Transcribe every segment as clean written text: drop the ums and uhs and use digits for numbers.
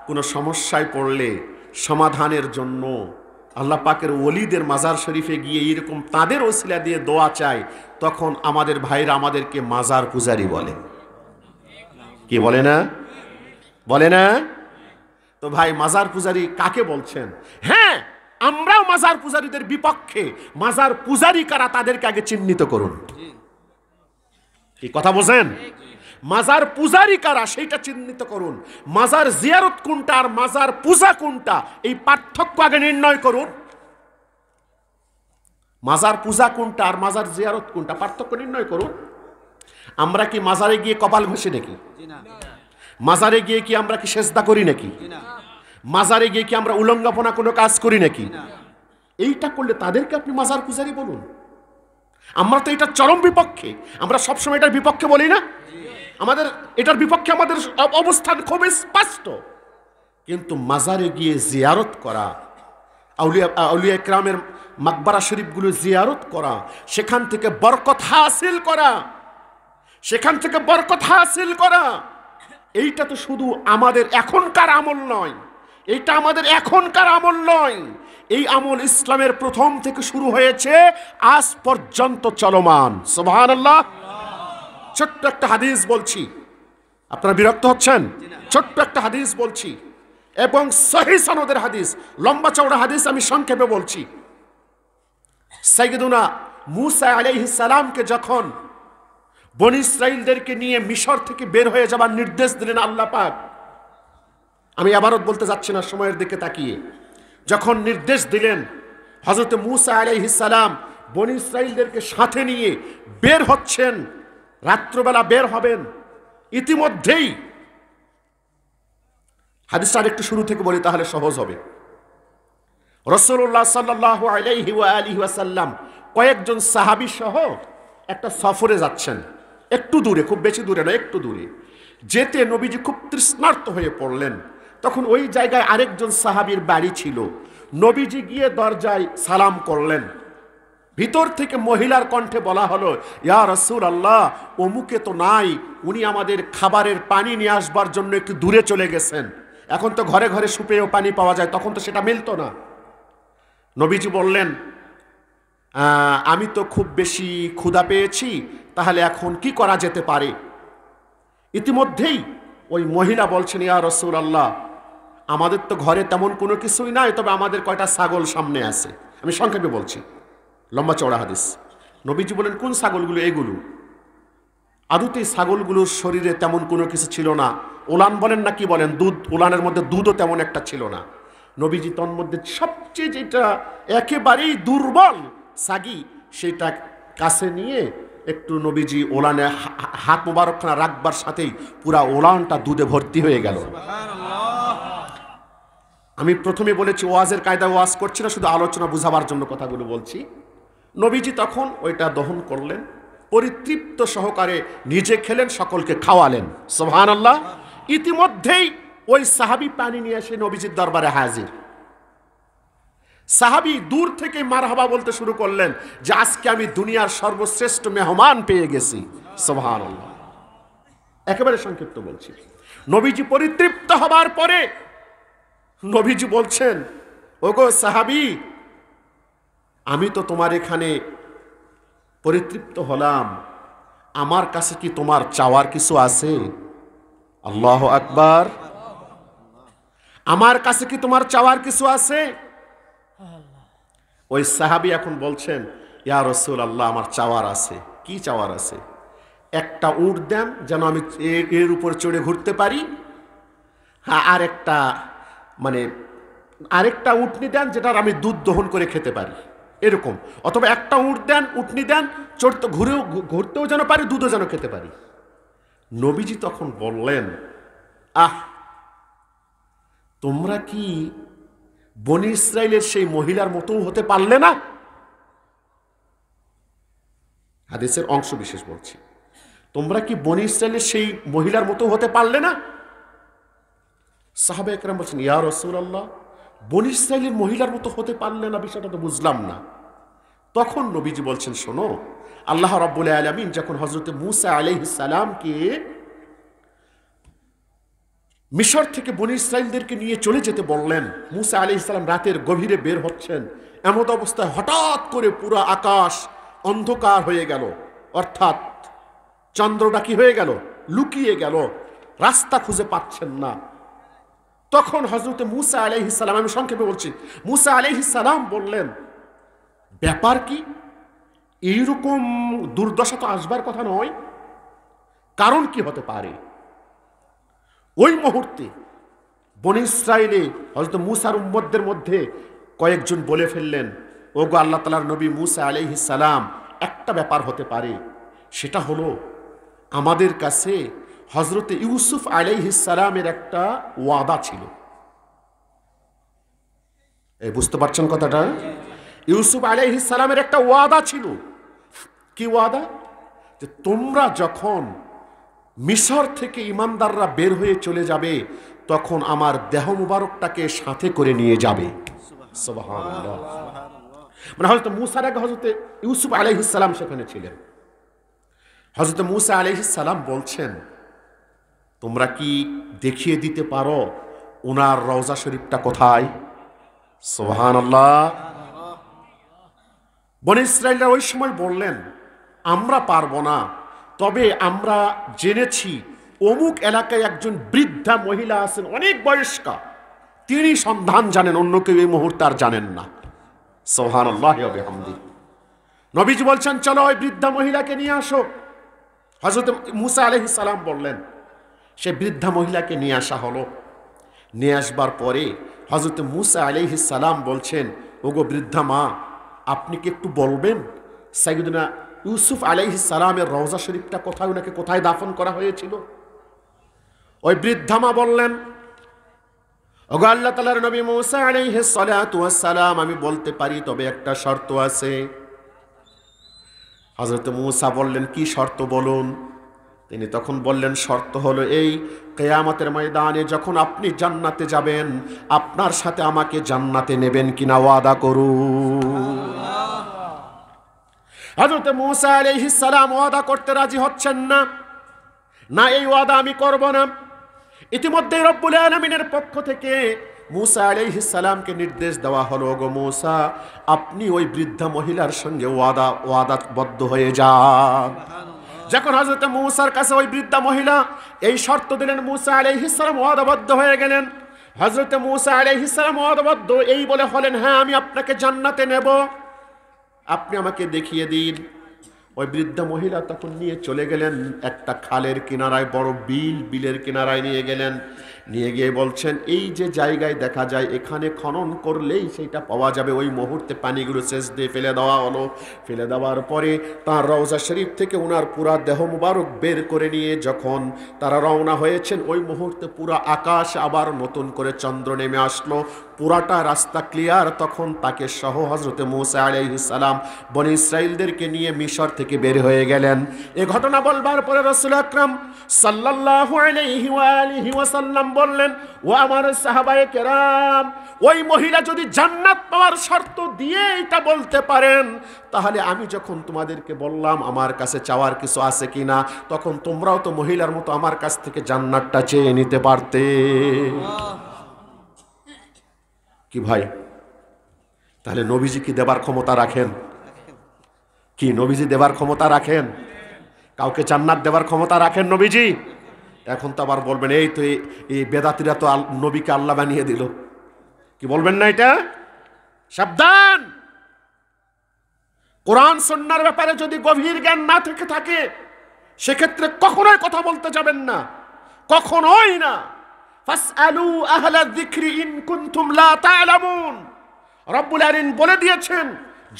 কোনো সমস্যায় পড়লে সমাধানের জন্য আল্লাহ পাকের ওলিদের মাজার শরীফে গিয়ে এরকম তাদের ওসিলা দিয়ে দোয়া চায়, তখন আমাদের ভাইরা আমাদেরকে মাজার পূজারি বলে। কি বলে না? বলে না? তো ভাই, মাজার পূজারি কাকে বলছেন? হ্যাঁ, আমরাও মাজার পূজারীদের বিপক্ষে। মাজার পূজারি কারা তাদেরকে আগে চিহ্নিত করুন। কি কথা বোঝেন? মাজার পূজারি কারা সেইটা চিহ্নিত করুন। মাজার জিয়ারত কোনটা আর মাজার পূজা কোনটা, এই পার্থক্য আগে নির্ণয় করুন। মাজার পূজা কোনটা আর মাজার জিয়ারত কোনটা, পার্থক্য নির্ণয় করুন। আমরা কি মাজারে গিয়ে কপাল ঘষি নাকি? মাজারে গিয়ে কি আমরা কি সেজদা করি নাকি? মাজারে গিয়ে কি আমরা উলঙ্গপনা কোনো কাজ করি নাকি? এইটা করলে তাদেরকে আপনি মাজার পূজারি বলুন। আমরা তো এটার চরম বিপক্ষে। আমরা সবসময় এটার বিপক্ষে বলি না? আমাদের এটার বিপক্ষে আমাদের অবস্থান খুব স্পষ্ট। কিন্তু মাজারে গিয়ে জিয়ারত করা, আউলিয়া ইকরামের মাকবারা শরীফগুলো জিয়ারত করা, সেখান থেকে বরকত হাসিল করা, সেখান থেকে বরকত হাসিল করা, এইটা তো শুধু আমাদের এখনকার আমল নয়। এইটা আমাদের এখনকার আমল নয়। এই আমল ইসলামের প্রথম থেকে শুরু হয়েছে, আজ পর্যন্ত চলমান। সুবহানাল্লাহ। ছোট্ট একটা হাদিস বলছি, আপনারা বিরক্ত হচ্ছেন? ছোট্ট একটা হাদিস বলছি, এবং সহিহ সনদের হাদিস, লম্বা চওড়া হাদিস আমি সংক্ষেপে বলছি। সাইয়্যিদুনা মূসা আলাইহিস সালামকে যখন বনী ইসরাইলদেরকে নিয়ে মিশর থেকে বের হয়ে যাবার নির্দেশ দিলেন আল্লাহ পাক, আমি আবারও বলতে যাচ্ছি না সময়ের দিকে তাকিয়ে, যখন নির্দেশ দিলেন, হযরত মূসা আলাইহিস সালাম বনী ইসরাইলদেরকে সাথে নিয়ে বের হচ্ছেন, রাত্রবেলা বের হবেন। ইতিমধ্যেই হাদিসটা একটু শুরু থেকে বলি তাহলে সহজ হবে। রাসূলুল্লাহ সাল্লাল্লাহু আলাইহি ওয়া আলিহি ওয়াসাল্লাম কয়েকজন সাহাবী সহ একটা সফরে যাচ্ছেন, একটু দূরে, খুব বেশি দূরে না, একটু দূরে। যেতে নবীজি খুব তৃষ্ণার্ত হয়ে পড়লেন। তখন ওই জায়গায় আরেকজন সাহাবীর বাড়ি ছিল। নবীজি গিয়ে দরজায় সালাম করলেন। ভিতর থেকে মহিলার কণ্ঠে বলা হলো, ইয়া রাসূলুল্লাহ, অমুকে তো নাই, উনি আমাদের খাবারের পানি নিয়ে আসবার জন্য একটু দূরে চলে গেছেন। এখন তো ঘরে ঘরে সুপেয় পানি পাওয়া যায়, তখন তো সেটা মিলতো না। নবীজি বললেন, আমি তো খুব বেশি ক্ষুধা পেয়েছি, তাহলে এখন কি করা যেতে পারে? ইতিমধ্যেই ওই মহিলা বলছেন, ইয়া রাসূলুল্লাহ, আমাদের তো ঘরে তেমন কোনো কিছুই নাই, তবে আমাদের কয়টা ছাগল সামনে আছে। আমি সংক্ষেপে বলছি, লম্বা চওড়া হাদিস। নবীজি বলেন, কোন ছাগলগুলো? এগুলো। আদতে ছাগলগুলোর শরীরে তেমন কোনো কিছু ছিল না। ওলান বলেন না কি বলেন, দুধ, ওলানের মধ্যে দুধও তেমন একটা ছিল না। নবীজি তন মধ্যে সবচেয়ে যেটা একেবারেই দুর্বল সাগি, সেটা কাছে নিয়ে একটু নবীজি ওলানে হাত মোবারকখানা রাখবার সাথেই পুরা ওলানটা দুধে ভর্তি হয়ে গেল। আমি প্রথমে বলেছি ওয়াজের কায়দা ওয়াজ করছি না, শুধু আলোচনা বুঝাবার জন্য কথাগুলো বলছি। নবীজি তখন ওইটা দহন করলেন, পরিতৃপ্ত সহকারে নিজে খেলেন, সকলকে খাওয়ালেন। সুবহানাল্লাহ। ইতিমধ্যেই ওই সাহাবী পানি নিয়ে এসে নবীজির দরবারে হাজির। সাহাবী দূর থেকে মারহাবা বলতে শুরু করলেন যে আজকে আমি দুনিয়ার সর্বশ্রেষ্ঠ মেহমান পেয়ে গেছি। সুবহানাল্লাহ। একেবারে সংক্ষিপ্ত বলছি। নবীজি পরিতৃপ্ত হবার পরে নবীজি বলছেন, ওগো সাহাবী, আমি তো তোমার এখানে পরিতৃপ্ত হলাম, আমার কাছে কি তোমার চাওয়ার কিছু আছে? আল্লাহু আকবার। আমার কাছে কি তোমার চাওয়ার কিছু আছে? ওই সাহাবী এখন বলছেন, ইয়া রাসূলুল্লাহ, আমার চাওয়ার আছে। কি চাওয়ার আছে? একটা উট দেন যেন আমি এর উপর চড়ে ঘুরতে পারি, হ্যাঁ, আরেকটা উটনি দেন যেটার আমি দুধ দহন করে খেতে পারি, এরকম। অথবা একটা উট দেন, উটনি দেন, চড়তে ঘুরতেও যেন পারি, দুধও যেন খেতে পারি। নবীজি তখন বললেন, তোমরা কি বনী ইসরাইলের সেই মহিলার মতো হতে পারলে না? হাদিসের অংশ বিশেষ বলছি, তোমরা কি বনী ইসরাইলের সেই মহিলার মতো হতে পারলে না? সাহাবা একরাম বলছেন, ইয়া রাসূলুল্লাহ, বনী ইসরাইলের মহিলার মতো হতে পারলে না, বিষয়টা তো বুঝলাম না। তখন নবীজি বলছেন, শোনো, আল্লাহ রাব্বুল আলামিন যখন হযরত মূসা আলাইহিস সালামকে মিশর থেকে বনী ইসরাইলদেরকে নিয়ে চলে যেতে বললেন। মুসা আলাইহিস সালাম রাতের গভীরে বের হচ্ছেন, এমত অবস্থায় হঠাৎ করে পুরো আকাশ অন্ধকার হয়ে গেল, অর্থাৎ চন্দ্রটা কি হয়ে গেল, লুকিয়ে গেল, রাস্তা খুঁজে পাচ্ছেন না। তখন হযরত মুসা আলাইহিস সালাম, আমি সংক্ষেপে বলছি, মুসা আলাইহিস সালাম বললেন, ব্যাপার কি, এইরকম দুর্দশা তো আসবার কথা নয়, কারণ কি হতে পারে? ওই মুহূর্তে বনী ইসরাইলে হযরত মুসার উম্মতদের মধ্যে কয়েকজন বলে ফেললেন, ওগো আল্লাহ তাআলার নবী মুসা আলাইহিস সালাম, একটা ব্যাপার হতে পারে, সেটা হলো আমাদের কাছে হযরত ইউসুফ আলাইহিস সালামের একটা ওয়াদা ছিল। এই বুঝতে পারছেন কথাটা? ইউসুফ আলাইহিস সালামের একটা ওয়াদা ছিল। কি ওয়াদা? যে তোমরা যখন মিশর থেকে ইমানদাররা বের হয়ে চলে যাবে, তখন আমার দেহ মুবারকটাকে সাথে করে নিয়ে যাবে। সুবহানাল্লাহ। মানে হযরত মুসার আগে হযরত ইউসুফ আলাইহিস সালাম সেখানে ছিলেন। হযরত মুসা আলাইহিস সালাম বলছেন, তোমরা কি দেখিয়ে দিতে পারো ওনার রওজা শরীফটা কোথায়? সুবহানাল্লাহ। বনী ইসরাইলরা ওই সময় বললেন, আমরা পারবো না, তবে আমরা জেনেছি অমুক এলাকায় একজন বৃদ্ধা মহিলা আছেন, অনেক বয়স্কা, তিনি সন্ধান জানেন, অন্য কেউ এই মুহূর্তে আর জানেন না। সুবহানাল্লাহি ওয়া বিহামদিহি। নবীজি বলছেন, চলো ওই বৃদ্ধা মহিলাকে নিয়ে আসো। হযরত মুসা আলাইহিস সালাম বললেন, সে বৃদ্ধা মহিলাকে নিয়ে আসা হলো। নিয়ে আসবার পরে হযরত মুসা আলাইহিস সালাম বলছেন, ওগো বৃদ্ধা মা, আপনি কি একটু বলবেন সাইয়্যিদনা ইউসুফ আলাইহিস সালামের রওজা শরীফটা কোথায়, ওনাকে কোথায় দাফন করা হয়েছিল? ওই বৃদ্ধা মা বললেন, ওগো আল্লাহ তাআলার নবী মুসা আলাইহিস সালাতু ওয়াস সালাম, আমি বলতে পারি, তবে একটা শর্ত আছে। হযরত মুসা বললেন, কি শর্ত বলুন? তিনি তখন বললেন, শর্ত হলো এই, কিয়ামতের ময়দানে যখন আপনি জান্নাতে যাবেন, আপনার সাথে আমাকে জান্নাতে নেবেন কিনা ওয়াদা করুন। হযরত মুসা আলাইহিস সালাম ওয়াদা করতে রাজি হচ্ছেন না, না এই ওয়াদা আমি করব না। ইতিমধ্যে রব্বুল আলামিনের পক্ষ থেকে মুসা আলাইহিস সালামকে নির্দেশ দেওয়া হলো, গো মুসা, আপনি ওই বৃদ্ধা মহিলার সঙ্গে ওয়াদাবদ্ধ হয়ে যান। যখন হযরত মুসার কাছে ওই বৃদ্ধা মহিলা এই শর্ত দিলেন, মুসা আলাইহিস সালাম ওয়াদাবদ্ধ হয়ে গেলেন। হযরত মুসা আলাইহিস সালাম ওয়াদাবদ্ধ এই বলে হলেন, হ্যাঁ আমি আপনাকে জান্নাতে নেব, আপনি আমাকে দেখিয়ে দিন। ওই বৃদ্ধা মহিলা তখন নিয়ে চলে গেলেন একটা খালের কিনারায়, বড় বিলের কিনারায় নিয়ে গেলেন। নিয়ে গিয়ে বলছেন, এই যে জায়গায় দেখা যায় এখানে খনন করলেই সেইটা পাওয়া যাবে। ওই মুহূর্তে পানিগুলো সেচ দিয়ে ফেলে দেওয়া হলো। ফেলে দেওয়ার পরে তার রওজা শরীফ থেকে ওনার পুরা দেহ মুবারক বের করে নিয়ে যখন তারা রওনা হয়েছেন, ওই মুহূর্তে পুরা আকাশ আবার নতুন করে চন্দ্র নেমে আসলো, পুরাটা রাস্তা ক্লিয়ার। তখন তাকে সহ হযরত মুসা আলাইহিস সালাম বনী ইসরাইলদেরকে নিয়ে মিশর থেকে বের হয়ে গেলেন। এই ঘটনা বলবার পরে রাসূল আকরাম সাল্লাল্লাহু আলাইহি ওয়া আলিহি ওয়াসাল্লাম বললেন, ও আমার সাহাবায়ে কেরাম, ওই মহিলা যদি জান্নাত পাওয়ার শর্ত দিয়ে এটা বলতে পারেন, তাহলে আমি যখন তোমাদেরকে বললাম আমার কাছে চাওয়ার কিছু আছে কিনা, তখন তোমরাও তো মহিলার মতো আমার কাছ থেকে জান্নাতটা চেয়ে নিতে পারতে। কি ভাই, তাহলে নবীজি কি দেবার ক্ষমতা রাখেন? কি নবীজি দেবার ক্ষমতা রাখেন? কাউকে জান্নাত দেবার ক্ষমতা রাখেন নবীজি? এখন তো আবার বলবেন, এই তো এই বেদাতিরা তো নবীকে আল্লাহ বানিয়ে দিল। কি বলবেন না এটা? সাবধান! কোরআন সুন্নাহর ব্যাপারে যদি গভীর জ্ঞান না থেকে থাকে, সেক্ষেত্রে কখনোই কথা বলতে যাবেন না, কখনোই না। ফাসআলু আহলা যিকরি ইন কুনতুম লা তা'লামুন। রব্বুল আলামিন বলে দিয়েছেন,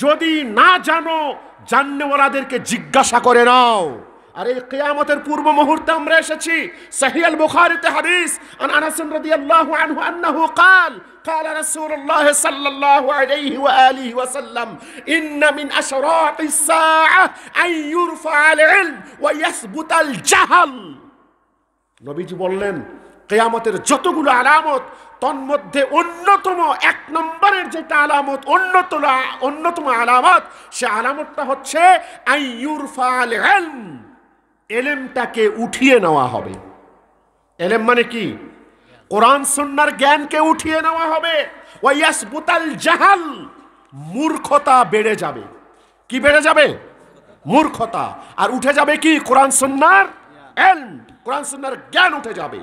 যদি না জানো, জাননেওয়ালাদেরকে জিজ্ঞাসা করে নাও। আর এই কিয়ামতের পূর্ব মুহূর্তে আমরা এসেছি, সহিহ আল বুখারীতে হাদিস আন আনাস রাদিয়াল্লাহু আনহু আন্নাহু قال قال رسول الله صلى الله عليه واله وسلم ان من اشراط الساعه ان يرفع العلم ويثبت الجهل। নবীজি বললেন, কিয়ামতের যতগুলো আলামত, তন্মধ্যে অন্যতম এক নম্বরের যেটা আলামত, অন্যতম আলামত, সে আলামতটা হচ্ছে আইয়ুরফাল ইলম, ইলমটাকে উঠিয়ে নেওয়া হবে। ইলম মানে কি? কোরআন সুন্নাহর জ্ঞানকে উঠিয়ে নেওয়া হবে। ওয়ায়াসবুতাল জাহাল, মূর্খতা বেড়ে যাবে। কি বেড়ে যাবে? মূর্খতা। আর উঠে যাবে কি? কোরআন সুন্নাহর ইলম, কোরআন সুন্নাহর জ্ঞান উঠে যাবে।